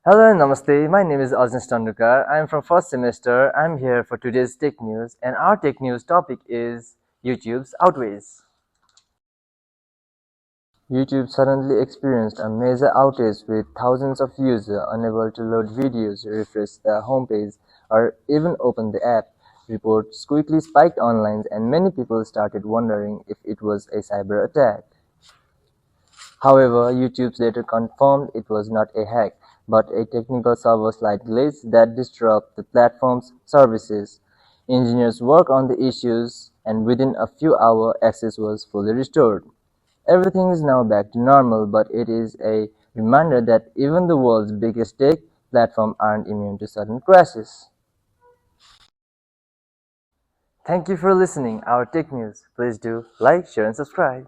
Hello and namaste. My name is Ajnes Tandukar. I am from first semester. I am here for today's tech news, and our tech news topic is YouTube's Outage. YouTube suddenly experienced a major outage with thousands of users unable to load videos, refresh the homepage, or even open the app. Reports quickly spiked online, and many people started wondering if it was a cyber attack. However, YouTube later confirmed it was not a hack, but a technical server-side glitch that disrupted the platform's services. Engineers worked on the issues, and within a few hours, access was fully restored. Everything is now back to normal, but it is a reminder that even the world's biggest tech platforms aren't immune to sudden crashes. Thank you for listening our tech news. Please do like, share, and subscribe.